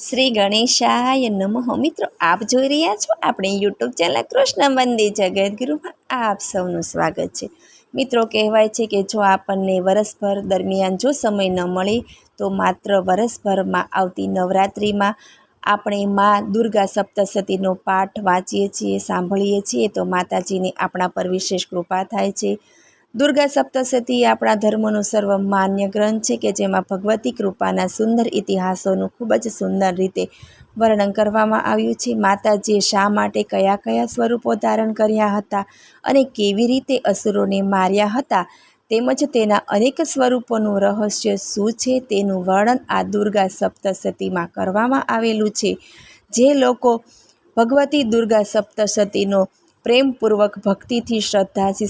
શ્રી ગણેશાય નમઃ. મિત્રો, આપ જોઈ રહ્યા છો આપણી યુટ્યુબ ચેનલ કૃષ્ણ મંદિર જગતગુરુમાં આપ સૌનું સ્વાગત છે. મિત્રો, કહેવાય છે કે જો આપણને વરસભર દરમિયાન જો સમય ન મળે તો માત્ર વરસભરમાં આવતી નવરાત્રિમાં આપણે મા દુર્ગા સપ્તશતીનો પાઠ વાંચીએ છીએ, સાંભળીએ છીએ તો માતાજીની આપણા પર વિશેષ કૃપા થાય છે. દુર્ગા સપ્તશતી આપણા ધર્મનો સર્વમાન્ય ગ્રંથ છે કે જેમાં ભગવતી કૃપાના સુંદર ઇતિહાસોનું ખૂબ જ સુંદર રીતે વર્ણન કરવામાં આવ્યું છે. માતાજીએ શા માટે કયા કયા સ્વરૂપો ધારણ કર્યા હતા અને કેવી રીતે અસુરોને માર્યા હતા તેમજ તેના અનેક સ્વરૂપોનું રહસ્ય શું છે તેનું વર્ણન આ દુર્ગા સપ્તશતીમાં કરવામાં આવેલું છે. જે લોકો ભગવતી દુર્ગા સપ્તશતીનો પ્રેમપૂર્વક, ભક્તિથી, શ્રદ્ધાથી,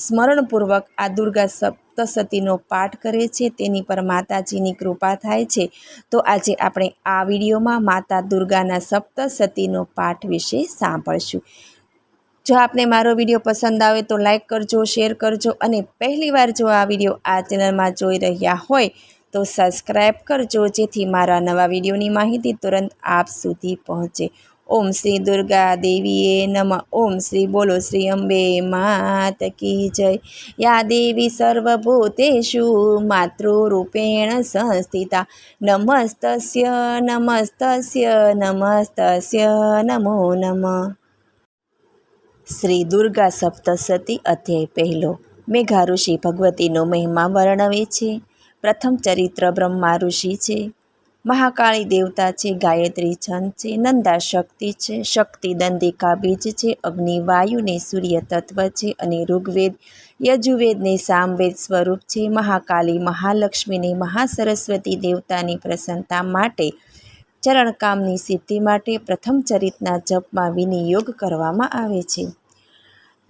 સ્મરણપૂર્વક આ દુર્ગા સપ્તશતીનો પાઠ કરે છે તેની પર માતાજીની કૃપા થાય છે. તો આજે આપણે આ વિડીયોમાં માતા દુર્ગાના સપ્તશતીનો પાઠ વિશે સાંભળશું. જો આપને મારો વિડીયો પસંદ આવે તો લાઈક કરજો, શેર કરજો અને પહેલીવાર જો આ વિડીયો આ ચેનલમાં જોઈ રહ્યા હોય તો સબસ્ક્રાઈબ કરજો જેથી મારા નવા વિડીયોની માહિતી તુરંત આપ સુધી પહોંચે. ઓમ શ્રી દુર્ગા દેવીએ નમઃ. ઓમ શ્રી બોલો શ્રી અંબે માત કી જય. યા દેવી સર્વભૂતેષુ માતૃરૂપેણ સંસ્થિતા નમસ્તસ્ય નમસ્તસ્ય નમસ્તસ્ય નમો નમઃ. શ્રી દુર્ગા સપ્તશતી અધ્યાય પહેલો. મેઘા ઋષિ ભગવતીનો મહિમા વર્ણવે છે. પ્રથમ ચરિત્ર બ્રહ્મા ઋષિ છે. મહાકાળી દેવતા છે. ગાયત્રી છંદ છે. નંદા શક્તિ છે. શક્તિ દંડિકા બીજ છે. અગ્નિ વાયુ ને સૂર્ય તત્વ છે અને ઋગ્વેદ યજુર્વેદને સામવેદ સ્વરૂપ છે. મહાકાલી મહાલક્ષ્મીને મહાસરસ્વતી દેવતાની પ્રસન્નતા માટે, ચરણકામની સિદ્ધિ માટે પ્રથમ ચરિતના જપમાં વિનિયોગ કરવામાં આવે છે.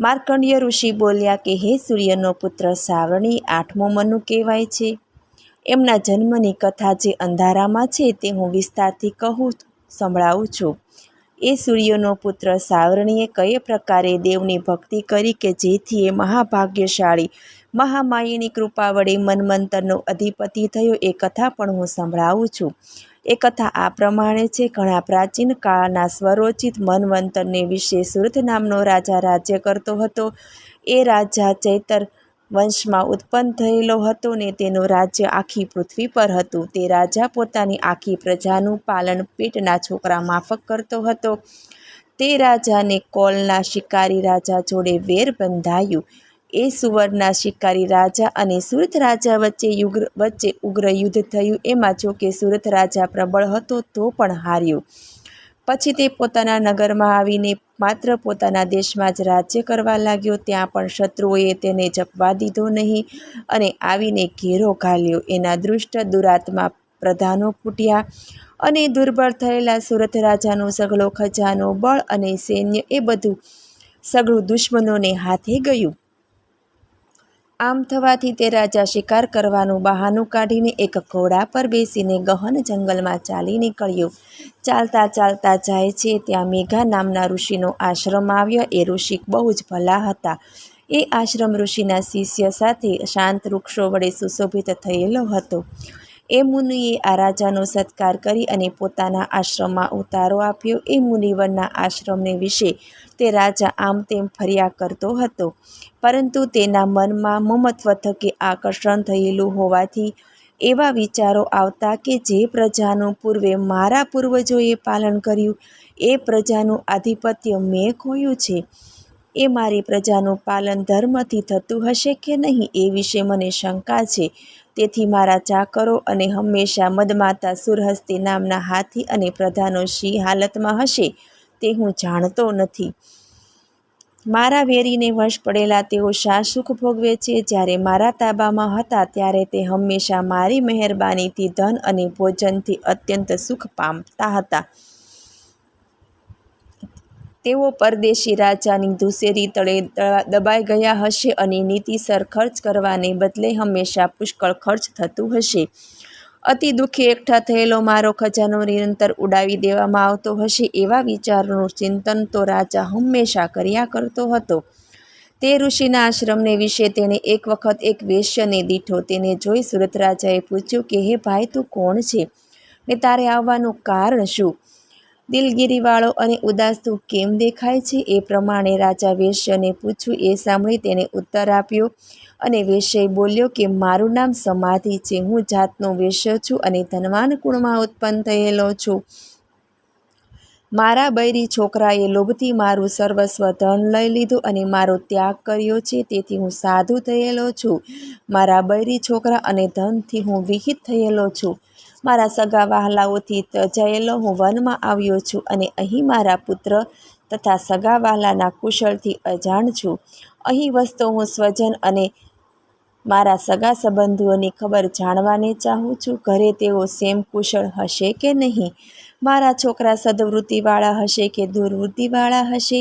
માર્કંડ્ય ઋષિ બોલ્યા કે હે સૂર્યનો પુત્ર સાવરણી, આઠમો મનુ કહેવાય છે. એમના જન્મની કથા જે અંધારામાં છે તે હું વિસ્તારથી સંભળાવું છું. એ સૂર્યનો પુત્ર સાવરણીએ કયે પ્રકારે દેવની ભક્તિ કરી કે જેથી એ મહાભાગ્યશાળી મહામાયાની કૃપા વડે મન્વંતરનો અધિપતિ થયો એ કથા પણ હું સંભળાવું છું. એ કથા આ પ્રમાણે છે. ઘણા પ્રાચીન કાળના સ્વરોચિત મન્વંતરને વિશે સુરથ નામનો રાજા રાજ્ય કરતો હતો. એ રાજા ચૈતર વંશમાં ઉત્પન્ન થયેલો હતો ને તેનું રાજ્ય આખી પૃથ્વી પર હતું. તે રાજા પોતાની આખી પ્રજાનું પાલન પેટના છોકરા માફક કરતો હતો. તે રાજાને કોલના શિકારી રાજા જોડે વેર બંધાયું. એ સુવર્ણના શિકારી રાજા અને સુરત રાજા વચ્ચે ઉગ્ર યુદ્ધ થયું. એમાં જોકે સુરત રાજા પ્રબળ હતો તો પણ હાર્યો. પછી તે પોતાના નગરમાં આવીને માત્ર પોતાના દેશમાં જ રાજ્ય કરવા લાગ્યો. ત્યાં પણ શત્રુઓએ તેને જપવા દીધો નહીં અને આવીને ઘેરો ઘાલ્યો. એના દુષ્ટ દુરાત્મા પ્રધાનો ફૂટ્યા અને દુર્બળ થયેલા સુરત રાજાનો સઘળો ખજાનો, બળ અને સૈન્ય એ બધું સઘળું દુશ્મનોને હાથે ગયું. આમ થવાથી તે રાજા શિકાર કરવાનું બહાનું કાઢીને એક ઘોડા પર બેસીને ગહન જંગલમાં ચાલી નીકળ્યો. ચાલતા ચાલતા જાય છે ત્યાં મેઘા નામના ઋષિનો આશ્રમ આવ્યો. એ ઋષિ બહુ જ ભલા હતા. એ આશ્રમ ઋષિના શિષ્ય સાથે શાંત વૃક્ષો વડે સુશોભિત થયેલો હતો. એ મુનિએ આ રાજાનો સત્કાર કરી અને પોતાના આશ્રમમાં ઉતારો આપ્યો. એ મુનિવરના આશ્રમને વિશે તે રાજા આમ તેમ ફર્યા કરતો હતો, પરંતુ તેના મનમાં મમત્વ થકી આકર્ષણ થયેલું હોવાથી એવા વિચારો આવતા કે જે પ્રજાનું પૂર્વે મારા પૂર્વજોએ પાલન કર્યું એ પ્રજાનું આધિપત્ય મેં ખોયું છે. એ મારી પ્રજાનું પાલન ધર્મથી થતું હશે કે નહીં એ વિશે મને શંકા છે. તેથી મારા ચાકરો અને હંમેશા મદમાતા સુરહસ્તી નામના હાથી અને પ્રધાનો શી હાલતમાં હશે તે હું જાણતો નથી. મારા વેરીને વશ પડેલા તેઓ શા સુખ ભોગવે છે? જ્યારે મારા તાબામાં હતા ત્યારે તે હંમેશા મારી મહેરબાનીથી ધન અને ભોજનથી અત્યંત સુખ પામતા હતા. તેઓ પરદેશી રાજાની ધુસેરી તળે દબાઈ ગયા હશે અને નીતિસર ખર્ચ કરવાને બદલે હંમેશા પુષ્કળ ખર્ચ થતું હશે. અતિ દુઃખી એકઠા થયેલો મારો ખજાનો નિરંતર ઉડાવી દેવામાં આવતો હશે. એવા વિચારોનું ચિંતન તો રાજા હંમેશા કર્યા કરતો હતો. તે ઋષિના આશ્રમને વિશે તેણે એક વખત એક વેશ્યને દીઠો. તેને જોઈ સુરત રાજાએ પૂછ્યું કે હે ભાઈ, તું કોણ છે? ને તારે આવવાનું કારણ શું? દિલગીરીવાળો અને ઉદાસ તું કેમ દેખાય છે? એ પ્રમાણે રાજા વેશ્યને પૂછ્યું. એ સાંભળી તેને ઉત્તર આપ્યો અને વેશ્યએ બોલ્યો કે મારું નામ સમાધિ છે. હું જાતનો વેશ્ય છું અને ધનવાન કુળમાં ઉત્પન્ન થયેલો છું. મારા બૈરી છોકરાએ લોભથી મારું સર્વસ્વ ધન લઈ લીધું અને મારો ત્યાગ કર્યો છે. તેથી હું સાધુ થયેલો છું. મારા બૈરી છોકરા અને ધનથી હું વિહિત થયેલો છું. મારા સગા વહાલાઓથી ત્યજાયેલો હું વનમાં આવ્યો છું અને અહીં મારા પુત્ર તથા સગા વહાલાના કુશળથી અજાણ છું. અહીં વસતો હું સ્વજન અને મારા સગા સંબંધીઓની ખબર જાણવાને ચાહું છું. ઘરે તેઓ સેમ કુશળ હશે કે નહીં? મારા છોકરા સદવૃત્તિવાળા હશે કે દુર્વૃત્તિવાળા હશે?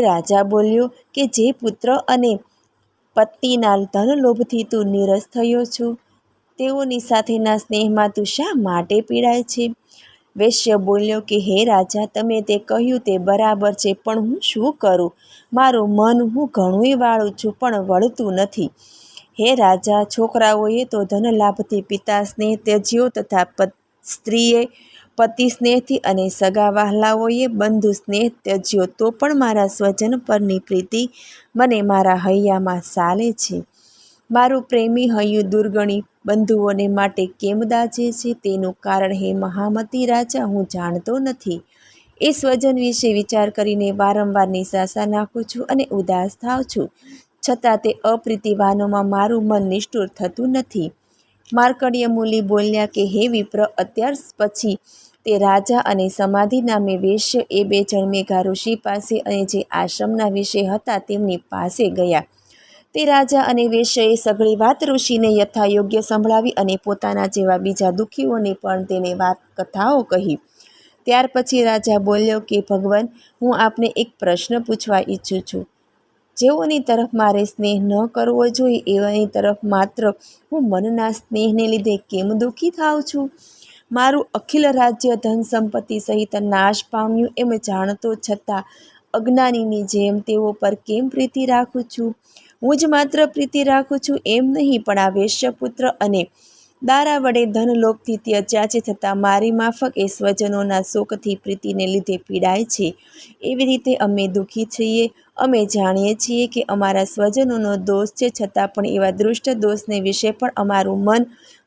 રાજા બોલ્યો કે જે પુત્ર અને પત્નીના ધનલોભથી તું નીરસ થયો છું, તેઓની સાથેના સ્નેહમાં તું શા માટે પીડાય છે? વેશ્ય બોલ્યો કે હે રાજા, તમે તે કહ્યું તે બરાબર છે, પણ હું શું કરું? મારું મન હું ઘણુંય વાળું છું, પણ વળતું નથી. હે રાજા, છોકરાઓએ તો ધનલાભથી પિતા સ્નેહ ત્યજ્યો તથા સ્ત્રીએ પતિ સ્નેહથી અને સગા વહાલાઓએ બંધુ સ્નેહ ત્યજ્યો, તો પણ મારા સ્વજન પરની પ્રીતિ મને મારા હૈયામાં સાલે છે. મારું પ્રેમી હૈયું દુર્ગણી બંધુઓને માટે કેમ દાજે છે? તેનું કારણ હે મહામતી રાજા હું જાણતો નથી. એ સ્વજન વિશે વિચાર કરીને વારંવાર નિસાસા નાખું છું અને ઉદાસ થાવ છું, છતાં તે અપ્રીતિવાનોમાં મારું મન નિષ્ઠુર થતું નથી. માર્કંડેય મુનિ બોલ્યા કે હે વિપ્ર, અત્યાર પછી તે રાજા અને સમાધિ નામે વેશ્ય એ બે જણ મેઘા ઋષિ પાસે અને જે આશ્રમના વિશે હતા તેમની પાસે ગયા. તે રાજા અને વેશ્યએ સઘળી વાત ઋષિને યથાયોગ્ય સંભળાવી અને પોતાના જેવા બીજા દુઃખીઓને પણ તેને વાત કથાઓ કહી. ત્યાર પછી રાજા બોલ્યો કે ભગવાન, હું આપને એક પ્રશ્ન પૂછવા ઈચ્છું છું. જેઓની તરફ મારે સ્નેહ ન કરવો જોઈએ એવાની તરફ માત્ર હું મનના સ્નેહને લીધે કેમ દુઃખી થાઉં છું? મારું અખિલ રાજ્ય ધન સંપત્તિ સહિત નાશ પામ્યું એમ જાણતો છતાં અજ્ઞાનીની જેમ તેઓ પર કેમ પ્રીતિ રાખું છું? હું જ માત્ર પ્રીતિ રાખું છું એમ નહીં, પણ આ વેશ્યપુત્ર અને દારા વડે ધનલોભથી ત્યજ્યા છે, છતાં મારી માફક એ સ્વજનોના શોકથી પ્રીતિને લીધે પીડાય છે. એવી રીતે અમે દુઃખી છીએ. અમે જાણીએ છીએ કે અમારા સ્વજનોનો દોષ છે, છતાં પણ એવા દુષ્ટ દોષને વિશે પણ અમારું મન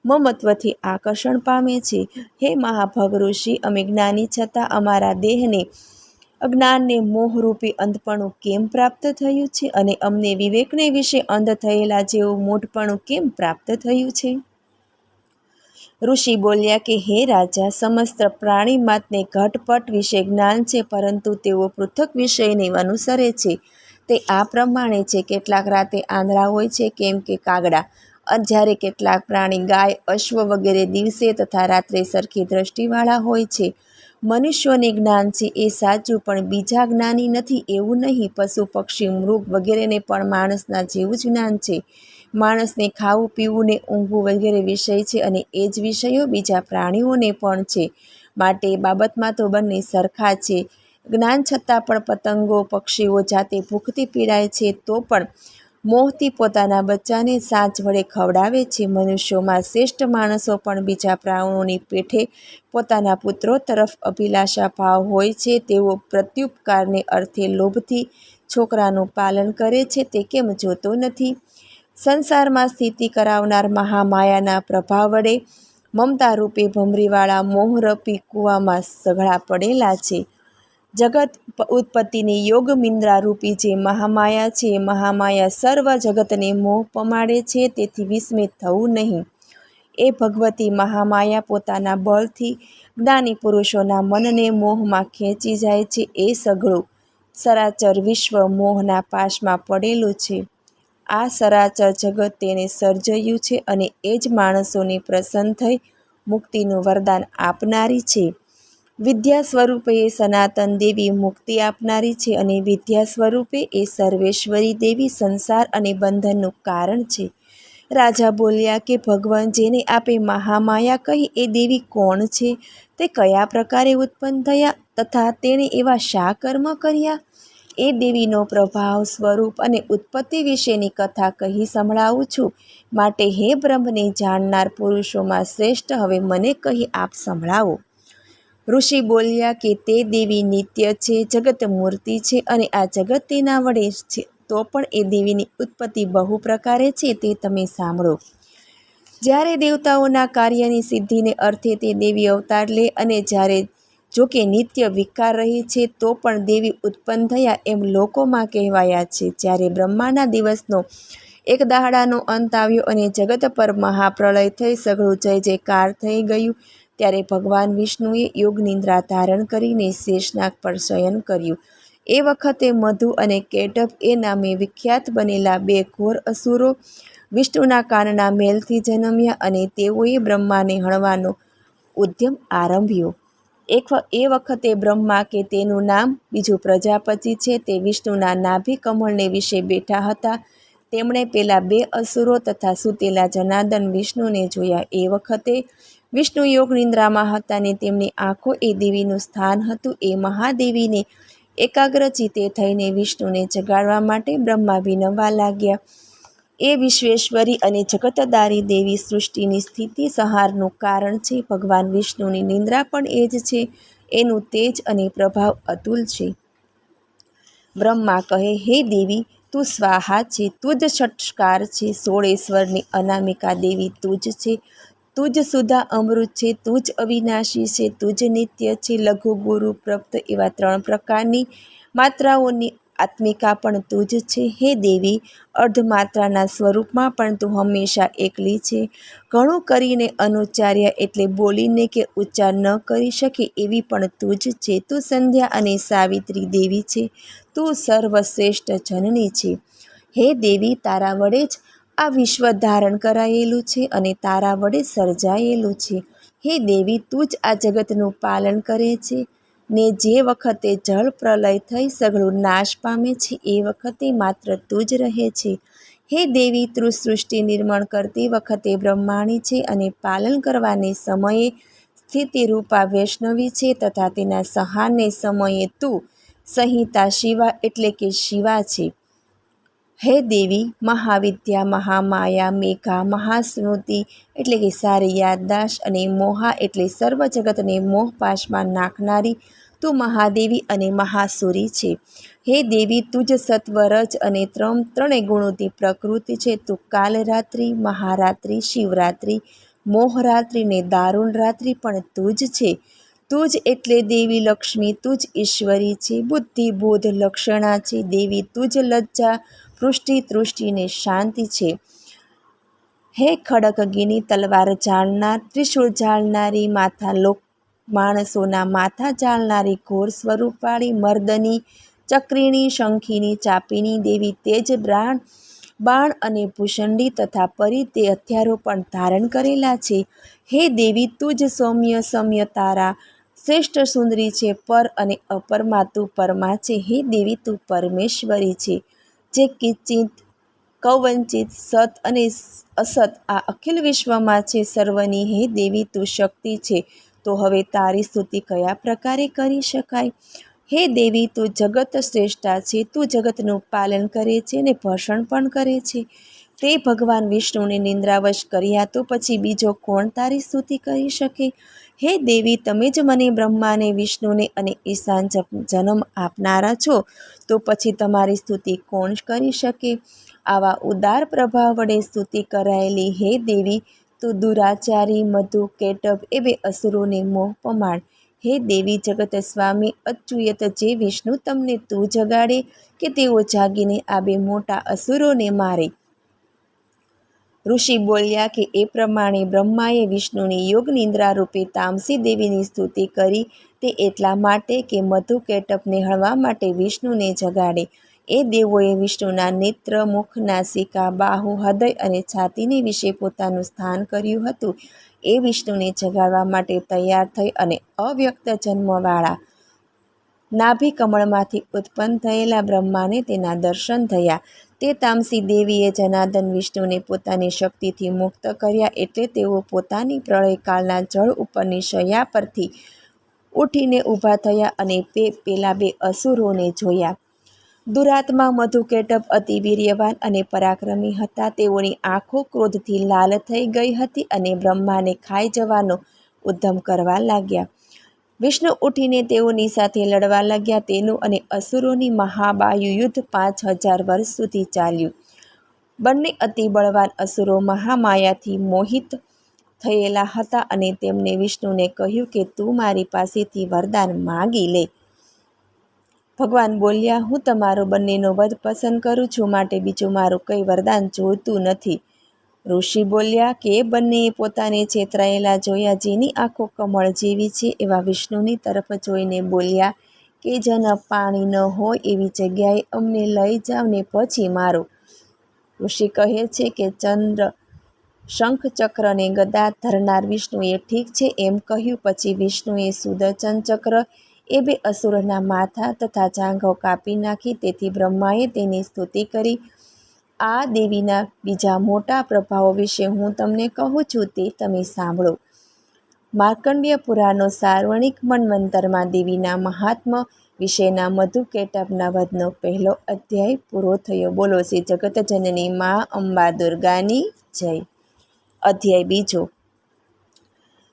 મમત્વથી આકર્ષણ પામે છે. હે મહાભગ ઋષિ, અમે જ્ઞાની છતાં અમારા દેહને અજ્ઞાનને મોહરૂપી અંધપણું કેમ પ્રાપ્ત થયું છે? અને અમને વિવેકને વિશે અંધ થયેલા જેવું મૂઢપણું કેમ પ્રાપ્ત થયું છે? ઋષિ બોલ્યા કે હે રાજા, સમસ્ત પ્રાણી માત્રને ઘટપટ વિશે જ્ઞાન છે, પરંતુ તેઓ પૃથક વિષયને અનુસરે છે. તે આ પ્રમાણે છે: કેટલાક રાતે આંધળા હોય છે, કેમ કે કાગડા, જ્યારે કેટલાક પ્રાણી ગાય, અશ્વ વગેરે દિવસે તથા રાત્રે સરખી દ્રષ્ટિવાળા હોય છે. મનુષ્યોને જ્ઞાન છે એ સાચું, પણ બીજા જ્ઞાની નથી એવું નહીં. પશુ પક્ષી મૃગ વગેરેને પણ માણસના જેવું જ જ્ઞાન છે. માણસને ખાવું પીવું ને ઊંઘવું વગેરે વિષય છે, અને એ જ વિષયો બીજા પ્રાણીઓને પણ છે. માટે બાબતમાં તો બંને સરખા છે. જ્ઞાન છતાં પણ પતંગો પક્ષીઓ જાતે ભૂખથી પીડાય છે, તો પણ મોહથી પોતાના બચ્ચાને સાચ વડે ખવડાવે છે. મનુષ્યોમાં શ્રેષ્ઠ માણસો પણ બીજા પ્રાણીઓની પેઠે પોતાના પુત્રો તરફ અભિલાષા ભાવ હોય છે. તેઓ પ્રત્યુપકારને અર્થે લોભથી છોકરાનું પાલન કરે છે, તે કેમ જોતો નથી? સંસારમાં સ્થિતિ કરાવનાર મહામાયાના પ્રભાવ વડે મમતારૂપી ભમરીવાળા મોહરૂપી કૂવામાં સઘળા પડેલા છે. જગત ઉત્પત્તિની યોગ નિદ્રારૂપી જે મહામાયા છે, એ મહામાયા સર્વ જગતને મોહ પમાડે છે. તેથી વિસ્મિત થવું નહીં. એ ભગવતી મહામાયા પોતાના બળથી જ્ઞાની પુરુષોના મનને મોહમાં ખેંચી જાય છે. એ સઘળું સરાચર વિશ્વ મોહના પાશમાં પડેલું છે. આ સરાચર જગત તેને સર્જ્યું છે, અને એ જ માણસોને પ્રસન્ન થઈ મુક્તિનું વરદાન આપનારી છે. વિદ્યા સ્વરૂપે એ સનાતન દેવી મુક્તિ આપનારી છે, અને વિદ્યા સ્વરૂપે એ સર્વેશ્વરી દેવી સંસાર અને બંધનનું કારણ છે. રાજા બોલ્યા કે ભગવાન, જેને આપે મહામાયા કહી એ દેવી કોણ છે? તે કયા પ્રકારે ઉત્પન્ન થયા તથા તેણે એવા શા કર્મ કર્યા? એ દેવીનો પ્રભાવ, સ્વરૂપ અને ઉત્પત્તિ વિશેની કથા કહી સંભળાવું છું. માટે હે બ્રહ્મને જાણનાર પુરુષોમાં શ્રેષ્ઠ, હવે મને કહી આપ સંભળાવો. ઋષિ બોલ્યા કે તે દેવી નિત્ય છે, જગત મૂર્તિ છે અને આ જગત તેના વડે છે. તો પણ એ દેવીની ઉત્પત્તિ બહુ પ્રકારે છે, તે તમે સાંભળો. જ્યારે દેવતાઓના કાર્યની સિદ્ધિને અર્થે તે દેવી અવતાર લે અને જ્યારે જોકે નિત્ય વિકાર રહી છે, તો પણ દેવી ઉત્પન્ન થયા એમ લોકોમાં કહેવાયા છે. જ્યારે બ્રહ્માના દિવસનો એક દાડાનો અંત આવ્યો અને જગત પર મહાપ્રલય થઈ સઘળું જય જયકાર થઈ ગયું, ત્યારે ભગવાન વિષ્ણુએ યોગ નિદ્રા ધારણ કરીને શેષનાગ પર શયન કર્યું. એ વખતે મધુ અને કેટભ એ નામે વિખ્યાત બનેલા બે ઘોર અસુરો વિષ્ણુના કાનના મેલથી જન્મ્યા અને તેઓએ બ્રહ્માને હણવાનો ઉદ્યમ આરંભ્યો. એ વખતે બ્રહ્મા કે તેનું નામ બીજું પ્રજાપતિ છે, તે વિષ્ણુના નાભિ કમળને વિશે બેઠા હતા. તેમણે પેલા બે અસુરો તથા સૂતેલા જનાર્દન વિષ્ણુને જોયા. એ વખતે વિષ્ણુ યોગ નિદ્રામાં હતા ને તેમની આંખો એ દેવીનું સ્થાન હતું. એ મહાદેવીને એકાગ્ર ચિત્તે થઈને વિષ્ણુને જગાડવા માટે બ્રહ્મા વિનવવા લાગ્યા. એ વિશ્વેશ્વરી અને જગતદારી દેવી સૃષ્ટિની સ્થિતિ સંહારનું કારણ છે. ભગવાન વિષ્ણુની નિદ્રા પણ એ જ છે. એનું તેજ અને પ્રભાવ અતુલ છે. બ્રહ્મા કહે, હે દેવી, તું સ્વાહા છે, તું જ ષટકાર છે. સોળેશ્વરની અનામિકા દેવી તું જ છે. તું જ સુધા અમૃત છે. તું જ અવિનાશી છે. તું જ નિત્ય છે. લઘુ, ગુરુ, પ્રપ્ત એવા 3 પ્રકારની માત્રાઓની આત્મિકા પણ તું જ છે. હે દેવી, અર્ધમાત્રાના સ્વરૂપમાં પણ તું હંમેશા એકલી છે. ઘણું કરીને અનુચ્ચાર્ય એટલે બોલીને કે ઉચ્ચાર ન કરી શકે એવી પણ તું જ છે. તું સંધ્યા અને સાવિત્રી દેવી છે. તું સર્વશ્રેષ્ઠ જનની છે. હે દેવી, તારા વડે જ આ વિશ્વ ધારણ કરાયેલું છે અને તારા વડે સર્જાયેલું છે. હે દેવી, તું જ આ જગતનું પાલન કરે છે ને જે વખતે જળ પ્રલય થઈ સઘળું નાશ પામે છે, એ વખતે માત્ર તું જ રહે છે. હે દેવી, તું સૃષ્ટિ નિર્માણ કરતી વખતે બ્રહ્માણી છે અને પાલન કરવાને સમયે સ્થિતિરૂપા વૈષ્ણવી છે તથા તેના સંહારને સમયે તું સંહિતા શિવા એટલે કે શિવા છે. હે દેવી, મહાવિદ્યા, મહામાયા, મેઘા, મહાસ્મૃતિ એટલે કે સારી યાદદાસ્ત અને મોહા એટલે સર્વ જગતને મોહપાશમાં નાખનારી તું મહાદેવી અને મહાસુરી છે. હે દેવી, તું જ સત્વ, રજ અને ત્રણેય ગુણોથી પ્રકૃતિ છે. તું કાલરાત્રિ, મહારાત્રિ, શિવરાત્રિ, મોહરાત્રિ ને દારૂણ રાત્રિ પણ તું જ છે. તું જ એટલે દેવી લક્ષ્મી, તું જ ઈશ્વરી છે. બુદ્ધિ, બોધ, લક્ષણા છે. દેવી, તું જ લજ્જા, પૃષ્ટિ, તૃષ્ટિ ને શાંતિ છે. હે ખડગગિની, તલવાર જાળનાર, ત્રિશૂળ જાળનારી, માણસોના માથા જાળનારી, ઘોર સ્વરૂપવાળી, મર્દની, ચક્રીણી, શંખીની, ચાપીની દેવી, તેજ, બાણ અને ભૂષંડી તથા પરી તે હથિયારો પણ ધારણ કરેલા છે. હે દેવી, તું જ સૌમ્ય, સમ્ય, તારા શ્રેષ્ઠ સુંદરી છે. પર અને અપરમાં તું પરમા છે. હે દેવી, તું પરમેશ્વરી છે, જે કિંચિત, કૌવંચિત, સત અને અસત આ અખિલ વિશ્વમાં છે. સર્વની હે દેવી, તું શક્તિ છે. તો હવે તારી સ્તુતિ કયા પ્રકારે કરી શકાય? હે દેવી, તું જગત શ્રેષ્ઠા છે. તું જગતનું પાલન કરે છે ને ભષણ પણ કરે છે. તે ભગવાન વિષ્ણુને નિંદ્રાવશ કર્યા, તો પછી બીજો કોણ તારી સ્તુતિ કરી શકે? હે દેવી, તમે જ મને, બ્રહ્માને, વિષ્ણુને અને ઈશાન જન્મ આપનારા છો, તો પછી તમારી સ્તુતિ કોણ કરી શકે? આવા ઉદાર પ્રભાવ વડે સ્તુતિ કરાયેલી હે દેવી, તું દુરાચારી, મધુ, કેટભ એ બે અસુરોને મોહ પમાડ. હે દેવી, જગત સ્વામી અચ્યુત, જે વિષ્ણુ તમને તું જગાડે કે તેઓ જાગીને આ બે મોટા અસુરોને મારે. ઋષિ બોલ્યા કે એ પ્રમાણે બ્રહ્માએ વિષ્ણુની યોગ નિદ્રા રૂપે તામસી દેવીની સ્તુતિ કરી. તે એટલા માટે કે મધુ કેટભને હણવા માટે વિષ્ણુને જગાડે. એ દેવોએ વિષ્ણુના નેત્ર, મુખ, નાસિકા, બાહુ, હૃદય અને છાતીને વિશે પોતાનું સ્થાન કર્યું હતું. એ વિષ્ણુને જગાડવા માટે તૈયાર થઈ અને અવ્યક્ત જન્મવાળા નાભિ કમળમાંથી ઉત્પન્ન થયેલા બ્રહ્માને તેના દર્શન થયા. તે તામસી દેવીએ જનાર્દન વિષ્ણુને પોતાની શક્તિથી મુક્ત કર્યા. એટલે તેઓ પોતાની પ્રળયકાળના જળ ઉપરની શૈયા પરથી ઉઠીને ઊભા થયા અને પેલા બે અસુરોને જોયા. દુરાત્મા મધુકેટભ અતિ વીર્યવાન અને પરાક્રમી હતા. તેઓની આંખો ક્રોધથી લાલ થઈ ગઈ હતી અને બ્રહ્માને ખાઈ જવાનો ઉદ્યમ કરવા લાગ્યા. વિષ્ણુ ઉઠીને તેઓની સાથે લડવા લાગ્યા. તેનું અને અસુરોની મહાબાહુ યુદ્ધ 5000 વર્ષ સુધી ચાલ્યું. બંને અતિ બળવાન અસુરો મહામાયાથી મોહિત થયેલા હતા અને તેમણે વિષ્ણુને કહ્યું કે તું મારી પાસેથી વરદાન માગી લે. ભગવાન બોલ્યા, હું તમારો બંનેનો વધ પસંદ કરું છું, માટે બીજું મારું કંઈ વરદાન જોઈતું નથી. ઋષિ બોલ્યા કે બંનેએ પોતાને છેતરાયેલા જોયા. જેની આંખો કમળ જેવી છે એવા વિષ્ણુની તરફ જોઈને બોલ્યા કે જન પાણી ન હોય એવી જગ્યાએ અમને લઈ જાઓ ને પછી મારો. ઋષિ કહે છે કે ચંદ્ર, શંખ, ચક્ર ને ગદા ધરનાર વિષ્ણુએ ઠીક છે એમ કહ્યું. પછી વિષ્ણુએ સુદર્શન ચક્ર એ બે અસુરના માથા તથા જાંઘો કાપી નાખી. તેથી બ્રહ્માએ તેની સ્તુતિ કરી. આ દેવીના બીજા મોટા પ્રભાવો વિશે હું તમને કહું છું તે તમે સાંભળો. માર્કંડ્ય પુરાણનો સાર્વણિક મન્વંતરમાં દેવીના મહાત્મ્ય વિશેના મધુકેટભના વધનો પહેલો અધ્યાય પૂરો થયો. બોલો શ્રી જગતજનની મા અંબા દુર્ગાની જય. અધ્યાય બીજો.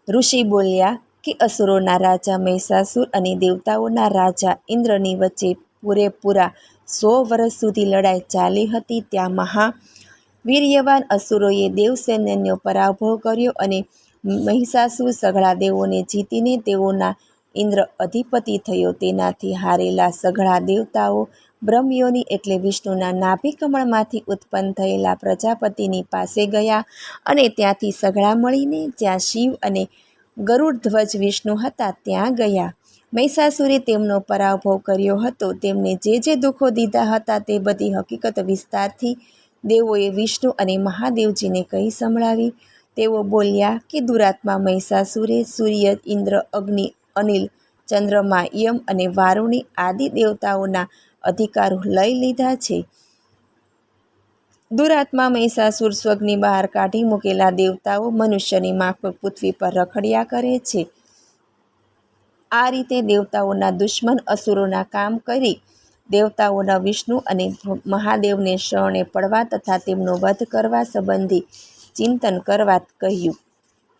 ઋષિ બોલ્યા કે અસુરોના રાજા મહિષાસુર અને દેવતાઓના રાજા ઇન્દ્રની વચ્ચે પૂરેપૂરા 100 વર્ષ સુધી લડાઈ ચાલી હતી. ત્યાં મહાવીર્યવાન અસુરોએ દેવસૈન્યનો પરાભવ કર્યો અને મહિષાસુર સઘળા દેવોને જીતીને તેઓના ઇન્દ્ર અધિપતિ થયો. તેનાથી હારેલા સઘળા દેવતાઓ બ્રહ્મયોનિ એટલે વિષ્ણુના નાભિકમળમાંથી ઉત્પન્ન થયેલા પ્રજાપતિની પાસે ગયા અને ત્યાંથી સઘળા મળીને જ્યાં શિવ અને ગરુડધ્વજ વિષ્ણુ હતા ત્યાં ગયા. મહિષાસુરે તેમનો પરાભવ કર્યો હતો. તેમને જે દુઃખો દીધા હતા તે બધી હકીકત વિસ્તારથી દેવોએ વિષ્ણુ અને મહાદેવજીને કહી સંભળાવી. તેઓ બોલ્યા કે દુરાત્મા મહિષાસુરે સૂર્ય, ઇન્દ્ર, અગ્નિ, અનિલ, ચંદ્રમા, યમ અને વારુણી આદિ દેવતાઓના અધિકારો લઈ લીધા છે. દુરાત્મા મહિષાસુર સ્વર્ગની બહાર કાઢી મૂકેલા દેવતાઓ મનુષ્યની માફક પૃથ્વી પર રખડ્યા કરે છે. આ રીતે દેવતાઓના દુશ્મન અસુરોના કામ કરી દેવતાઓના વિષ્ણુ અને મહાદેવને શરણે પડવા તથા તેમનો વધ કરવા સંબંધી ચિંતન કરવા કહ્યું.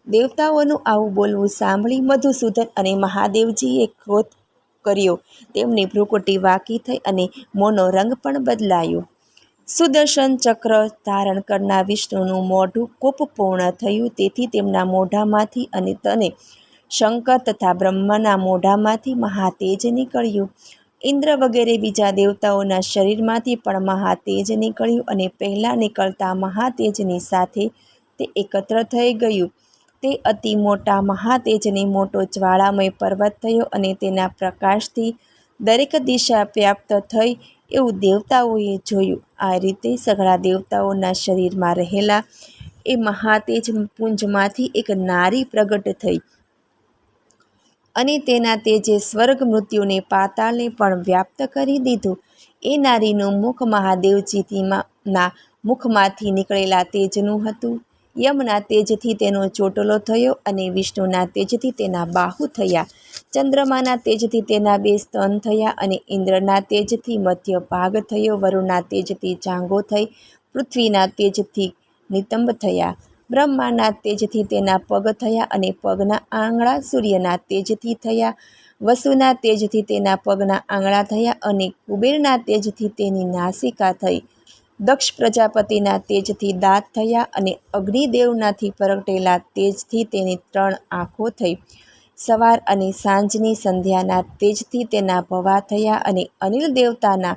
દેવતાઓનું આવું બોલવું સાંભળી મધુસૂદન અને મહાદેવજીએ ક્રોધ કર્યો. તેમની ભ્રુકુટી વાંકી થઈ અને મોંનો રંગ પણ બદલાયો. સુદર્શન ચક્ર ધારણ કરનાર વિષ્ણુનું મોઢું કોપપૂર્ણ થયું. તેથી તેમના મોઢામાંથી અને શંકર તથા બ્રહ્માના મોઢામાંથી મહાતેજ નીકળ્યું. ઇન્દ્ર વગેરે બીજા દેવતાઓના શરીરમાંથી પણ મહાતેજ નીકળ્યું અને પહેલાં નીકળતા મહાતેજની સાથે તે એકત્ર થઈ ગયું. તે અતિ મોટા મહાતેજને મોટો જ્વાળામય પર્વત થયો અને તેના પ્રકાશથી દરેક દિશા વ્યાપ્ત થઈ એવું દેવતાઓએ જોયું. આ રીતે સઘળા દેવતાઓના શરીરમાં રહેલા એ મહાતેજ પુંજમાંથી એક નારી પ્રગટ થઈ અને તેના તેજે સ્વર્ગ, મૃત્યુને, પાતાળને પણ વ્યાપ્ત કરી દીધું. એ નારીનું મુખ મહાદેવજીના મુખમાંથી નીકળેલા તેજનું હતું. યમના તેજથી તેનો ચોટલો થયો અને વિષ્ણુના તેજથી તેના બાહુ થયા. ચંદ્રમાના તેજથી તેના 2 સ્તન થયા અને ઇન્દ્રના તેજથી મધ્ય ભાગ થયો. વરુણના તેજથી જાંઘો થઈ. પૃથ્વીના તેજથી નિતંબ થયા. બ્રહ્માના તેજથી તેના પગ થયા અને પગના આંગળા. સૂર્યના તેજથી થયા. વસુના તેજથી તેના પગના આંગળા થયા અને કુબેરના તેજથી તેની નાસિકા થઈ. દક્ષ પ્રજાપતિના તેજથી દાંત થયા અને અગ્નિદેવનાથી પ્રગટેલા તેજથી તેની 3 આંખો થઈ. સવાર અને સાંજની સંધ્યાના તેજથી તેના ભવા થયા અને અનિલ દેવતાના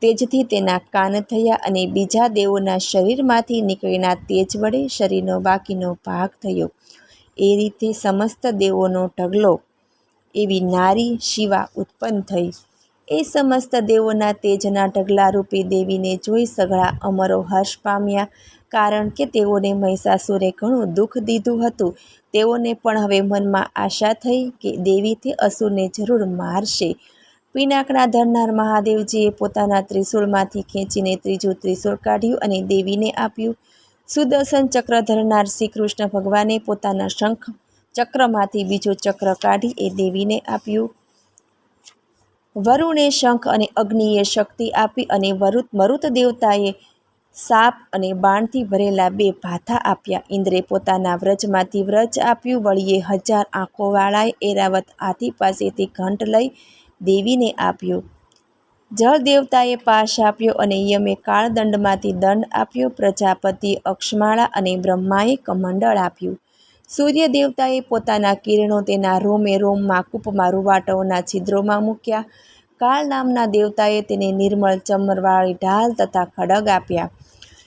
તેજથી તેના કાન થયા અને બીજા દેવોના શરીરમાંથી નીકળેલા તેજ વડે શરીરનો બાકીનો ભાગ થયો. એ રીતે સમસ્ત દેવોનો ઢગલો એવી નારી શિવા ઉત્પન્ન થઈ. એ સમસ્ત દેવોના તેજના ઢગલારૂપી દેવીને જોઈ સઘળા અમરો હર્ષ પામ્યા. કારણ કે તેઓને મહિષાસુરે ઘણું દુઃખ દીધું હતું. તેઓને પણ હવે મનમાં આશા થઈ કે દેવી તે અસુરને જરૂર મારશે. પિનાકના ધરનાર મહાદેવજીએ પોતાના ત્રિશૂળમાંથી ખેંચીને ત્રીજું ત્રિશૂળ કાઢ્યું અને દેવીને આપ્યું. સુદર્શન ચક્ર ધરનાર શ્રી કૃષ્ણ ભગવાને પોતાના શંખ ચક્રમાંથી બીજું ચક્ર કાઢી એ દેવીને આપ્યું. વરુણે શંખ અને અગ્નિએ શક્તિ આપી અને મરુત દેવતાએ સાપ અને બાણથી ભરેલા 2 ભાથા આપ્યા. ઇન્દ્રે પોતાના વ્રજમાંથી વ્રજ આપ્યું. વળીએ 1000 આંખોવાળાએ એરાવત હાથી પાસેથી ઘંટ લઈ દેવીને આપ્યો. જળ દેવતાએ પાશ આપ્યો અને યમે કાળદંડમાંથી દંડ આપ્યો. પ્રજાપતિએ અક્ષમાળા અને બ્રહ્માએ કમંડળ આપ્યું. સૂર્ય દેવતાએ પોતાના કિરણો તેના રોમે રોમમાં કૂપમાં રૂંવાટાઓના છિદ્રોમાં મૂક્યા. કાળ નામના દેવતાએ તેને નિર્મળ ચમરવાળી ઢાલ તથા ખડગ આપ્યા.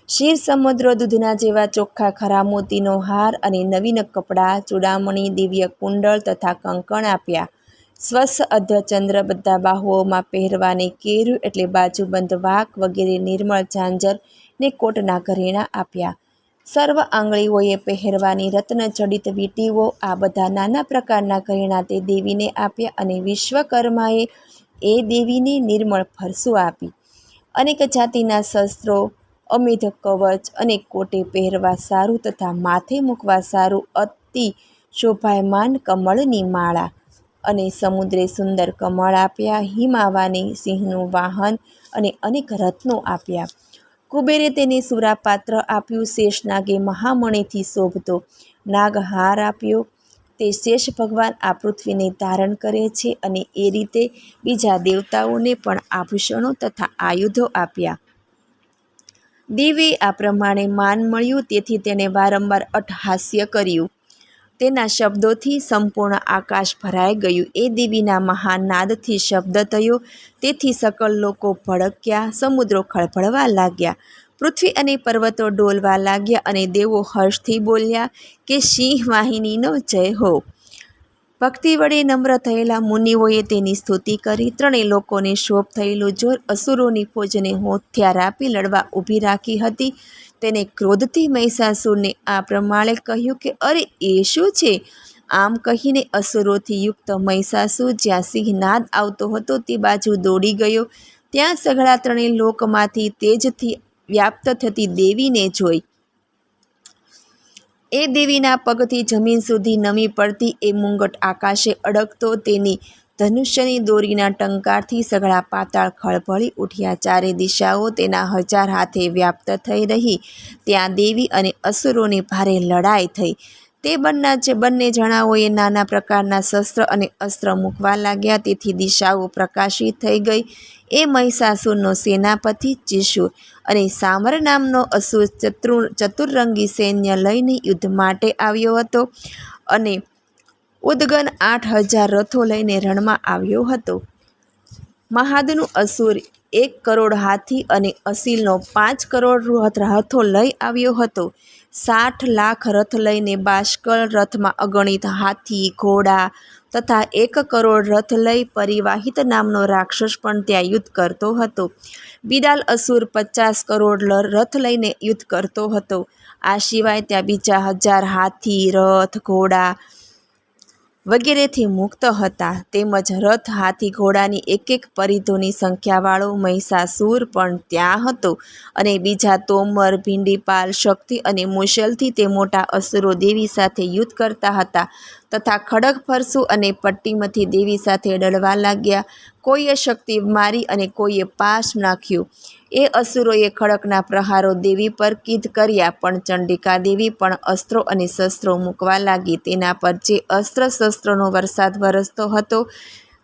ક્ષીર સમુદ્ર દૂધના જેવા ચોખ્ખા ખરા મોતીનો હાર અને નવીન કપડાં, ચૂડામણી, દિવ્ય કુંડળ તથા કંકણ આપ્યા. સ્વસ્થ અર્ધચંદ્ર, બધા બાહુઓમાં પહેરવાને કેર્યું એટલે બાજુબંધ વાક વગેરે નિર્મળ ઝાંઝર ને કોટના ઘરેણાં આપ્યા. સર્વ આંગળીઓએ પહેરવાની રત્નજડિત વીંટીઓ, આ બધા નાના પ્રકારના ઘરેણાં તે દેવીને આપ્યા. અને વિશ્વકર્માએ એ દેવીને નિર્મળ ફરસું આપી. અનેક જાતિના શસ્ત્રો, અમેધ કવચ અને કોટે પહેરવા સારું તથા માથે મૂકવા સારું અતિ શોભાયમાન કમળની માળા અને સમુદ્રે સુંદર કમળ આપ્યા. હિમાવાને સિંહનું વાહન અને અનેક રત્નો આપ્યા. કુબેરે તેને સુરાપાત્ર આપ્યું. શેષનાગે મહામણીથી શોભતો નાગહાર આપ્યો. તે શેષ ભગવાન આ પૃથ્વીને ધારણ કરે છે. અને એ રીતે બીજા દેવતાઓને પણ આભૂષણો તથા આયુધો આપ્યા. દેવીએ આ પ્રમાણે માન મળ્યું, તેથી તેણે વારંવાર અટ્ટહાસ્ય કર્યું. તેના શબ્દોથી સંપૂર્ણ આકાશ ભરાઈ ગયું. એ દેવીના મહાનાદથી શબ્દ થયો, તેથી સકળ લોકો ભડક્યા. સમુદ્રો ખળભળવા લાગ્યા, પૃથ્વી અને પર્વતો ડોલવા લાગ્યા, અને દેવો હર્ષથી બોલ્યા કે સિંહ વાહિનીનો જય હો. ભક્તિ વડે નમ્ર થયેલા મુનિઓએ તેની સ્તુતિ કરી. ત્રણેય લોકોને શોભ થયેલું જોર અસુરોની ફોજને હોંથિયાર આપી લડવા ઊભી રાખી હતી. તેને ક્રોધથી મહિષાસુરને આ પ્રમાણે કહ્યું કે અરે એ શું છે? આમ કહીને અસુરોથી યુક્ત મહિષાસુર જ્યાં સિંહનાદ આવતો હતો તે બાજુ દોડી ગયો. ત્યાં સઘળા ત્રણેય લોકમાંથી તેજથી વ્યાપ્ત થતી દેવીને જોઈ. એ દેવીના પગથી જમીન સુધી નમી પડતી એ મુંગટ આકાશે અડકતો. તેની ધનુષ્યની દોરીના ટંકારથી સઘળા પાતાળ ખળભળી ઉઠ્યા. ચારે દિશાઓ તેના 1000 હાથે વ્યાપ્ત થઈ રહી. ત્યાં દેવી અને અસુરોની ભારે લડાઈ થઈ. તે બંને જણાઓએ નાના પ્રકારના શસ્ત્ર અને અસ્ત્ર મૂકવા લાગ્યા. તેથી દિશાઓ પ્રકાશિત થઈ ગઈ. એ મહિષાસુરનો સેનાપતિ ચિશૂર અને સામર નામનો અસુર ચતુરંગી સૈન્ય લઈને યુદ્ધ માટે આવ્યો હતો. અને ઉદગન 8000 રથો લઈને રણમાં આવ્યો હતો. મહાદનું અસુર 1 કરોડ હાથી અને અસીલનો 5 કરોડ રથો લઈ આવ્યો હતો. 60 લાખ રથ લઈને બાષ્કળ રથમાં અગણિત હાથી, ઘોડા તથા 1 કરોડ રથ લઈ પરિવાહિત નામનો રાક્ષસ પણ ત્યાં યુદ્ધ કરતો હતો. બિડાલ અસુર 50 કરોડ રથ લઈને યુદ્ધ કરતો હતો. આ સિવાય ત્યાં બીજા 1000 હાથી, રથ, ઘોડા વગેરેથી મુક્ત હતા. તેમજ રથ, હાથી, ઘોડાની એક પરિધોની સંખ્યાવાળો મહિષાસુર પણ ત્યાં હતો. અને બીજા તોમર, ભીંડીપાલ, શક્તિ અને મુશલથી તે મોટા અસુરો દેવી સાથે યુદ્ધ કરતા હતા. તથા ખડગ, ફરસુ અને પટ્ટીમથી દેવી સાથે લડવા લાગ્યા. કોઈએ શક્તિ મારી અને કોઈએ પાશ નાખ્યો. એ અસુરોએ ખડકના પ્રહારો દેવી પર કિધ કર્યા, પણ ચંડિકા દેવી પણ અસ્ત્રો અને શસ્ત્રો મૂકવા લાગી. તેના પર જે અસ્ત્ર શસ્ત્રોનો વરસાદ વરસતો હતો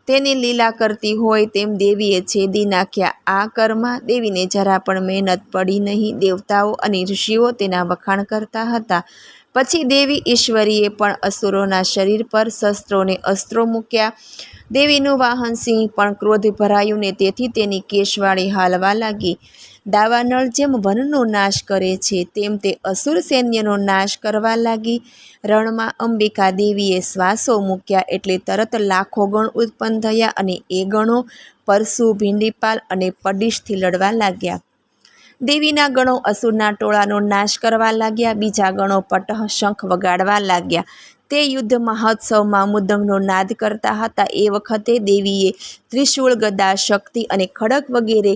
તેની લીલા કરતી હોય તેમ દેવીએ છેદી નાખ્યા. આ કરમાં દેવીને જરા પણ મહેનત પડી નહીં. દેવતાઓ અને ઋષિઓ તેના વખાણ કરતા હતા. પછી દેવી ઈશ્વરીએ પણ અસુરોના શરીર પર શસ્ત્રોને અસ્ત્રો મૂક્યા. દેવીનું વાહન સિંહ પણ ક્રોધ ભરાયું ને તેથી તેની કેશવાળી હાલવા લાગી. દાવાનળ જેમ વનનો નાશ કરે છે તેમ તે અસુર સૈન્યનો નાશ કરવા લાગી. રણમાં અંબિકા દેવીએ શ્વાસો મૂક્યા એટલે તરત લાખો ગણ ઉત્પન્ન થયા. અને એ ગણો પરશુ, ભીંડીપાલ અને પડીશથી લડવા લાગ્યા. દેવીના ગણો અસુરના ટોળાનો નાશ કરવા લાગ્યા. બીજા ગણો પટહ, શંખ વગાડવા લાગ્યા. તે યુદ્ધ મહોત્સવમાં મૃદંગનો નાદ કરતા હતા. એ વખતે દેવીએ ત્રિશૂળ, ગદા, શક્તિ અને ખડગ વગેરે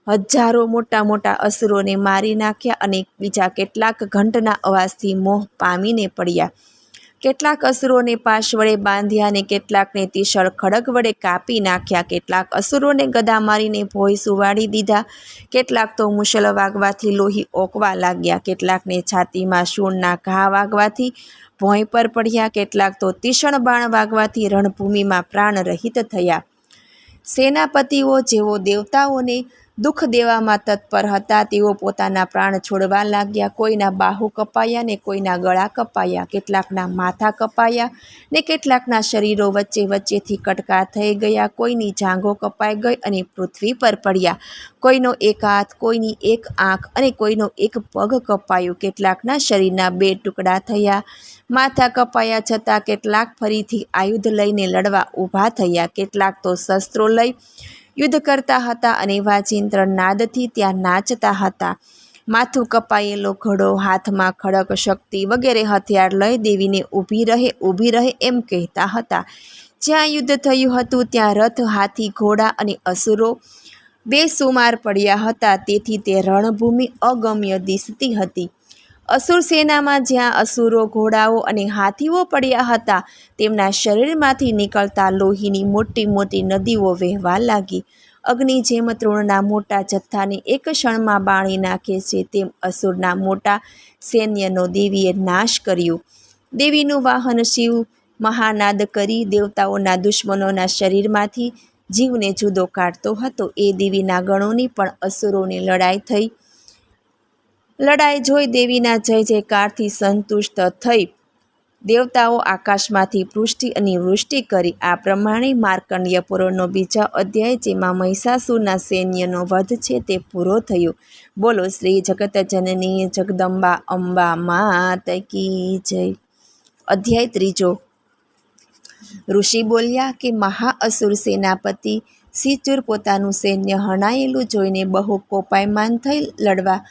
1000 મોટા મોટા અસુરોને મારી નાખ્યા. અને બીજા કેટલાક ઘંટના અવાજથી મોહ પામીને પડ્યા. કેટલાક અસુરોને પાશ વડે બાંધ્યા અને કેટલાકને તીક્ષ્ણ ખડગ વડે કાપી નાખ્યા. કેટલાક અસુરોને ગદા મારીને ભોંય સુવાડી દીધા. કેટલાક તો મુશળ વાગવાથી લોહી ઓકવા લાગ્યા. કેટલાકને છાતીમાં શૂળના ઘા વાગવાથી ભોંય પર પડ્યા. કેટલાક તો તીક્ષ્ણ બાણ વાગવાથી રણભૂમિમાં પ્રાણ રહિત થયા. સેનાપતિઓ જેઓ દેવતાઓને દુઃખ દેવામાં તત્પર હતા તેઓ પોતાના પ્રાણ છોડવા લાગ્યા. કોઈના બાહુ કપાયા ને કોઈના ગળા કપાયા. કેટલાકના માથા કપાયા ને કેટલાકના શરીરો વચ્ચે વચ્ચેથી કટકા થઈ ગયા. કોઈની જાંઘો કપાઈ ગઈ અને પૃથ્વી પર પડ્યા. કોઈનો એક હાથ, કોઈની એક આંખ અને કોઈનો એક પગ કપાયો. કેટલાકના શરીરના 2 ટુકડા થયા. માથા કપાયા છતાં કેટલાક ફરીથી આયુધ લઈને લડવા ઊભા થયા. કેટલાક તો શસ્ત્રો લઈ યુદ્ધ કરતા હતા અને વાજિંત્ર નાદથી ત્યાં નાચતા હતા. માથું કપાયેલો ઘોડો, હાથમાં ખડક, શક્તિ વગેરે હથિયાર લઈ દેવીને ઊભી રહે એમ કહેતા હતા. જ્યાં યુદ્ધ થયું હતું ત્યાં રથ, હાથી, ઘોડા અને અસુરો બેસુમાર પડ્યા હતા. તેથી તે રણભૂમિ અગમ્ય દિસતી હતી. અસુર સેનામાં જ્યાં અસુરો, ઘોડાઓ અને હાથીઓ પડ્યા હતા તેમના શરીરમાંથી નીકળતા લોહીની મોટી મોટી નદીઓ વહેવા લાગી. અગ્નિ જેમ તૃણના મોટા જથ્થાને એક ક્ષણમાં બાળી નાખે છે તેમ અસુરના મોટા સૈન્યનો દેવીએ નાશ કર્યો. દેવીનું વાહન શિવ મહાનાદ કરી દેવતાઓના દુશ્મનોના શરીરમાંથી જીવને જુદો કાઢતો હતો. એ દેવીના ગણોની પણ અસુરોની લડાઈ થઈ. લડાઈ જોઈ દેવીના જય જયકારથી સંતુષ્ટ થઈ દેવતાઓ આકાશમાંથી પૃષ્ટિ અને વૃષ્ટિ કરી. આ પ્રમાણે માર્કંડ્ય પુરાણનો 2જા અધ્યાય, જેમાં મહિષાસુરના સૈન્યનો વધ છે, તે પૂરો થયો. બોલો શ્રી જગતજનની જગદંબા અંબા માત કી જય. અધ્યાય 3. ઋષિ બોલ્યા કે મહાઅસુર સેનાપતિ સિચુર પોતાનું સૈન્ય હણાયેલું જોઈને બહુ કોપાયમાન થઈ લડવા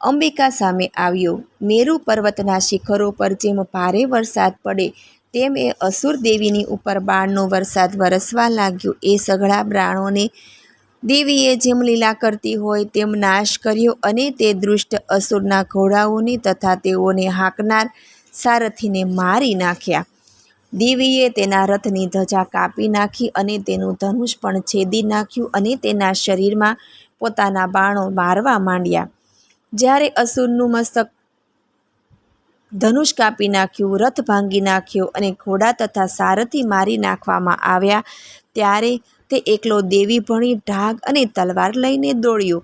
અંબિકા સામે આવ્યો. મેરુ પર્વતના શિખરો પર જેમ ભારે વરસાદ પડે તેમ એ અસુર દેવીની ઉપર બાણનો વરસાદ વરસવા લાગ્યો. એ સઘળા બાણોને દેવીએ જેમ લીલા કરતી હોય તેમ નાશ કર્યો અને તે દુષ્ટ અસુરના ઘોડાઓને તથા તેઓને હાંકનાર સારથીને મારી નાખ્યા. દેવીએ તેના રથની ધજા કાપી નાખી અને તેનું ધનુષ પણ છેદી નાખ્યું અને તેના શરીરમાં પોતાના બાણો મારવા માંડ્યા. જ્યારે અસુરનું મસ્તક, ધનુષ કાપી નાખ્યું, રથ ભાંગી નાખ્યો અને ઘોડા તથા સારથી મારી નાખવામાં આવ્યા ત્યારે તે એકલો દેવી ભણી ઢાગ અને તલવાર લઈને દોડ્યો.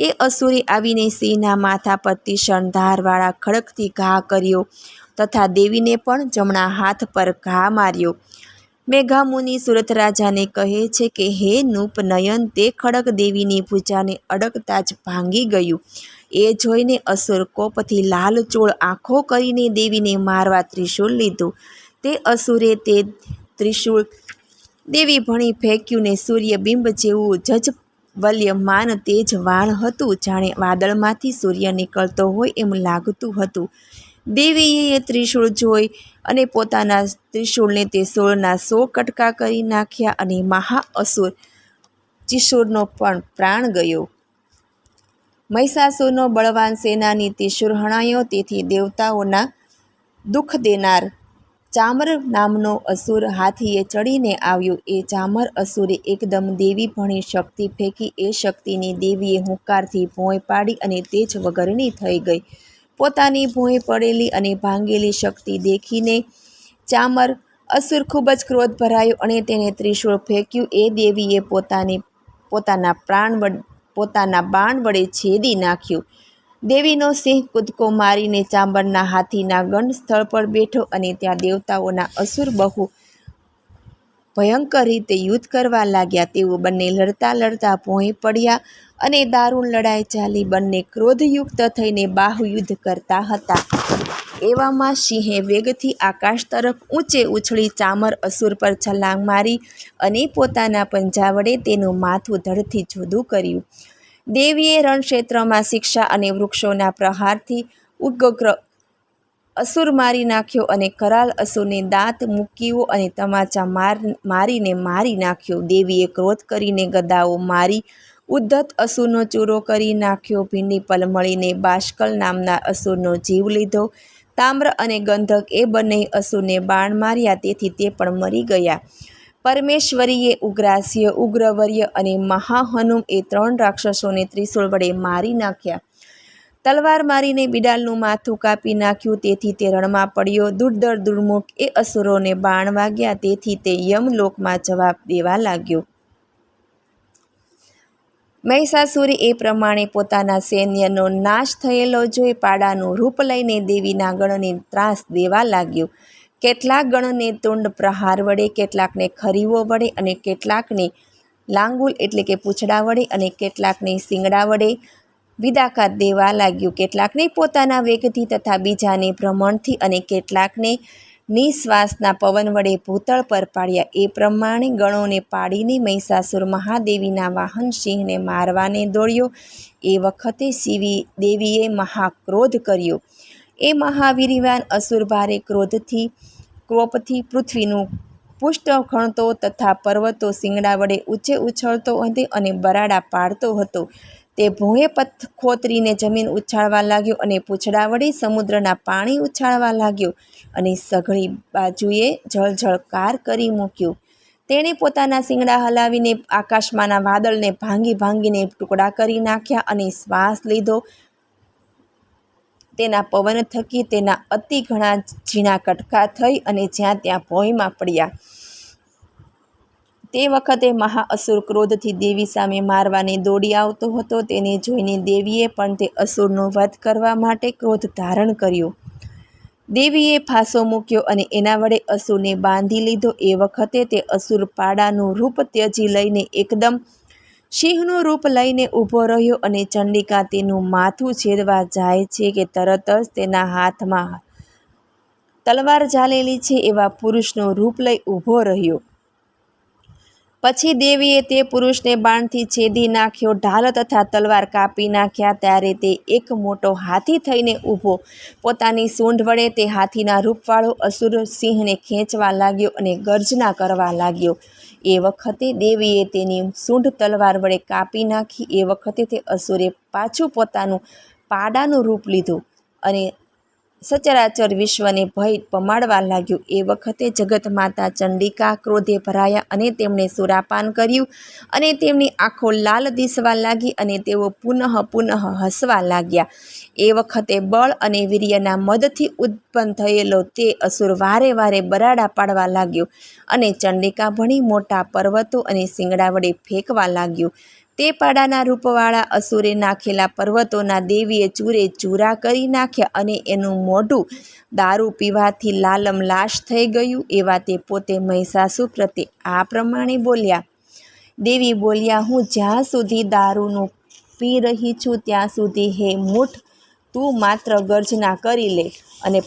એ અસુરે આવીને સિંહના માથા પર તીક્ષ્ણ ધારવાળા ખડગથી ઘા કર્યો તથા દેવીને પણ જમણા હાથ પર ઘા માર્યો. મેઘામુનિ સુરત રાજાને કહે છે કે હે નૂપનયન, તે ખડગ દેવીની ભુજાને અડકતા જ ભાંગી ગયું. એ જોઈને અસુર કોપથી લાલચોળ આંખો કરીને દેવીને મારવા ત્રિશૂળ લીધું. તે અસુરે તે ત્રિશૂળ દેવી ભણી ફેંક્યું ને સૂર્યબિંબ જેવું જજવલ્યમાન તેજ વાણ હતું. જાણે વાદળમાંથી સૂર્ય નીકળતો હોય એમ લાગતું હતું. દેવીએ એ ત્રિશૂળ જોઈ અને પોતાના ત્રિશૂળને તે શૂળના 100 કટકા કરી નાખ્યા અને મહાઅસુર ચિશૂરનો પણ પ્રાણ ગયો. મહિષાસુરનો બળવાન સેનાની ત્રિશૂળ હણાયો. તેથી દેવતાઓના દુઃખ દેનાર ચામર નામનો અસુર હાથીએ ચડીને આવ્યો. એ ચામર અસુરે એકદમ દેવી ભણી શક્તિ ફેંકી. એ શક્તિની દેવીએ હુંકારથી ભોંય પાડી અને તેજ વગરની થઈ ગઈ. પોતાની ભોંય પડેલી અને ભાંગેલી શક્તિ દેખીને ચામર અસુર ખૂબ જ ક્રોધ ભરાયો અને તેને ત્રિશૂળ ફેંક્યું. એ દેવીએ પોતાના બાણ વડે છેદી નાખ્યું. દેવીનો સિંહ કૂદકો મારીને ચામરના હાથીના ગંડ સ્થળ પર બેઠો અને ત્યાં દેવતાઓના અસુર બહુ ભયંકર રીતે યુદ્ધ કરવા લાગ્યા. તેઓ બંને લડતા લડતા ભોંય પડ્યા અને દારૂણ લડાઈ ચાલી. બંને ક્રોધયુક્ત થઈને બાહુયુદ્ધ કરતા હતા. એવામાં સિંહે વેગથી આકાશ તરફ ઊંચે ઉછળી ચામર અસુર પર છલાંગ મારી અને પોતાના પંજા વડે તેનું માથું ધડથી જુદું કર્યું. દેવીએ રણક્ષેત્રમાં શિક્ષા અને વૃક્ષોના પ્રહારથી ઉગ્ર અસુર મારી નાખ્યો અને કરાલ અસુરને દાંત, મુક્કીઓ અને તમાચા મારીને મારી નાખ્યો. દેવીએ ક્રોધ કરીને ગદાઓ મારી ઉદ્ધત અસુરનો ચૂરો કરી નાખ્યો. ભીંડીપલ મળીને બાષ્કલ નામના અસુરનો જીવ લીધો. તામ્ર અને ગંધક એ બંને અસુરને બાણ માર્યા, તેથી તે પણ મરી ગયા. પરમેશ્વરીએ ઉગ્રાસ્ય, ઉગ્રવર્ય અને મહાહનુમ એ 3 રાક્ષસોને ત્રિશૂળ વડે મારી નાખ્યા. તલવાર મારીને બિડાલનું માથું કાપી નાખ્યું, તેથી તે રણમાં પડ્યો. દુર્ધર દુર્મુખ એ અસુરોને બાણ વાગ્યા, તેથી તે યમલોકમાં જવાબ દેવા લાગ્યો. મહિષાસુર એ પ્રમાણે પોતાના સૈન્યનો નાશ થયેલો જોઈ પાડાનું રૂપ લઈને દેવીના ગણને ત્રાસ દેવા લાગ્યો. કેટલાક ગણને તુંડ પ્રહાર વડે, કેટલાકને ખરીવો વડે અને કેટલાકને લાંગુલ એટલે કે પૂંછડા વડે અને કેટલાકને શિંગડા વડે વિદાઘાત દેવા લાગ્યું. કેટલાકને પોતાના વેગથી તથા બીજાને ભ્રમણથી અને કેટલાકને નિશ્વાસના પવન વડે ભૂતળ પર પાડ્યા. એ પ્રમાણે ગણોને પાડીને મહિષાસુર મહાદેવીના વાહન સિંહને મારવાને દોડ્યો. એ વખતે દેવીએ મહાક્રોધ કર્યો. એ મહાવીર્યવાન અસુર ભારે ક્રોપથી પૃથ્વીનું પુષ્ટ ખણતો તથા પર્વતો શિંગડા વડે ઊંચે ઉછળતો હતો અને બરાડા પાડતો હતો. તે ભોંયે ખોતરીને જમીન ઉછાળવા લાગ્યો અને પૂંછડા વડે સમુદ્રના પાણી ઉછાળવા લાગ્યો અને સઘળી બાજુએ જળજળકાર કરી મૂક્યું. તેણે પોતાના શિંગડા હલાવીને આકાશમાંના વાદળને ભાંગી ભાંગીને ટુકડા કરી નાખ્યા અને શ્વાસ લીધો. તેના પવન થકી તેના અતિ ઘણા ઝીણા કટકા થઈ અને જ્યાં ત્યાં ભોંયમાં પડ્યા. તે વખતે મહાઅસુર ક્રોધથી દેવી સામે મારવાને દોડી આવતો હતો. તેને જોઈને દેવીએ પણ તે અસુરનો વધ કરવા માટે ક્રોધ ધારણ કર્યો. દેવીએ ફાંસો મૂક્યો અને એના વડે અસુરને બાંધી લીધો. એ વખતે તે અસુર પાડાનું રૂપ ત્યજી લઈને એકદમ સિંહનું રૂપ લઈને ઊભો રહ્યો અને ચંડિકા તેનું માથું છેદવા જાય છે કે તરત જ તેના હાથમાં તલવાર ઝાલેલી છે એવા પુરુષનું રૂપ લઈ ઊભો રહ્યો. પછી દેવીએ તે પુરુષને બાણથી છેદી નાખ્યો. ઢાલ તથા તલવાર કાપી નાખ્યા. ત્યારે તે એક મોટો હાથી થઈને ઊભો. પોતાની સૂંઢ વડે તે હાથીના રૂપવાળો અસુર સિંહને ખેંચવા લાગ્યો અને ગર્જના કરવા લાગ્યો. એ વખતે દેવીએ તેની સૂંઢ તલવાર વડે કાપી નાખી. એ વખતે તે અસુરે પાછું પોતાનું પાડાનું રૂપ લીધું અને સચરાચર વિશ્વને ભય પમાડવા લાગ્યું. એ વખતે જગત માતા ચંડિકા ક્રોધે ભરાયા અને તેમણે સુરાપાન કર્યું અને તેમની આંખો લાલ દિસવા લાગી અને તેઓ પુનઃ હસવા લાગ્યા. એ વખતે બળ અને વીર્યના મદથી ઉત્પન્ન થયેલો તે અસુર વારે વારે બરાડા પાડવા લાગ્યો અને ચંડિકા ભણી મોટા પર્વતો અને શિંગડા વડે ફેંકવા લાગ્યો. તે પાડાના રૂપવાળા અસુરે નાખેલા પર્વતોના દેવીએ ચૂરે ચૂરા કરી નાખ્યા અને એનું મોઢું દારૂ પીવાથી લાલમ લાશ થઈ ગયું. એવા તે પોતે મહિષાસુર પ્રત્યે આ પ્રમાણે બોલ્યા. દેવી બોલ્યા, હું જ્યાં સુધી દારૂનું પી રહી છું ત્યાં સુધી હે મૂઠ તું માત્ર ગર્જના કરી લે અને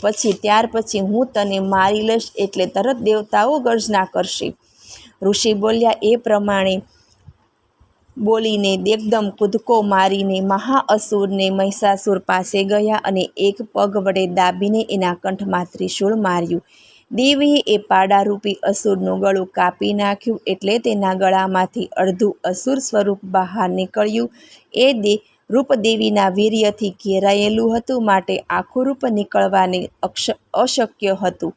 ત્યાર પછી હું તને મારી લઈશ એટલે તરત દેવતાઓ ગર્જના કરશે. ઋષિ બોલ્યા. એ પ્રમાણે બોલીને એકદમ કૂદકો મારીને મહાઅસુરને મહિષાસુર પાસે ગયા અને એક પગ વડે દાબીને એના કંઠમાં ત્રિશૂળ માર્યું. દેવીએ એ પાડારૂપી અસુરનું ગળું કાપી નાખ્યું એટલે તેના ગળામાંથી અડધું અસુર સ્વરૂપ બહાર નીકળ્યું. એ રૂપ દેવીના વીર્યથી ઘેરાયેલું હતું, માટે આખું રૂપ નીકળવાને અશક્ય હતું.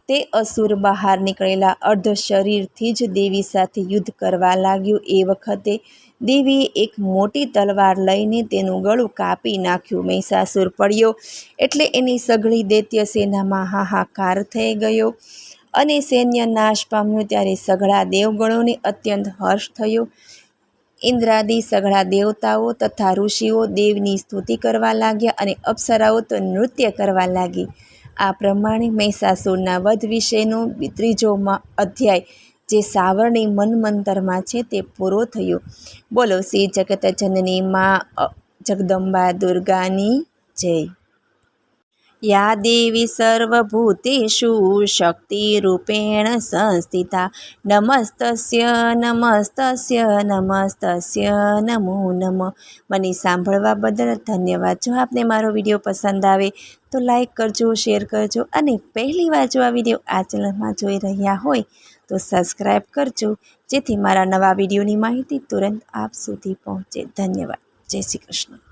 તે અસુર બહાર નીકળેલા અર્ધ શરીરથી જ દેવી સાથે યુદ્ધ કરવા લાગ્યું. એ વખતે દેવીએ એક મોટી તલવાર લઈને તેનું ગળું કાપી નાખ્યું. મહિષાસુર પડ્યો એટલે એની સઘળી દૈત્ય સેનામાં હાહાકાર થઈ ગયો અને સૈન્ય નાશ પામ્યું. ત્યારે સઘળા દેવગણોને અત્યંત હર્ષ થયો. ઇન્દ્રાદિ સઘળા દેવતાઓ તથા ઋષિઓ દેવની સ્તુતિ કરવા લાગ્યા અને અપ્સરાઓ તો નૃત્ય કરવા લાગી. આ પ્રમાણે મહિષાસુરના વધ વિશેનો 3જો અધ્યાય જે સાવરણી મન્વંતરમાં છે તે પૂરો થયો. બોલો શ્રી જગતજનની મા જગદંબા દુર્ગાની જય. યા દેવી સર્વભૂતેષુ શક્તિરૂપેણ સંસ્થિતા નમસ્તસ્ય નમસ્તસ્ય નમસ્તસ્ય નમો નમઃ. મને સાંભળવા બદલ ધન્યવાદ. જો આપને મારો વિડીયો પસંદ આવે તો લાઈક કરજો, શેર કરજો અને પહેલીવાર જો આ વિડીયો આ ચેનલમાં જોઈ રહ્યા હોય તો સબસ્ક્રાઈબ કરજો, જેથી મારા નવા વિડીયોની માહિતી તુરંત આપ સુધી પહોંચે. ધન્યવાદ. જય શ્રી કૃષ્ણ.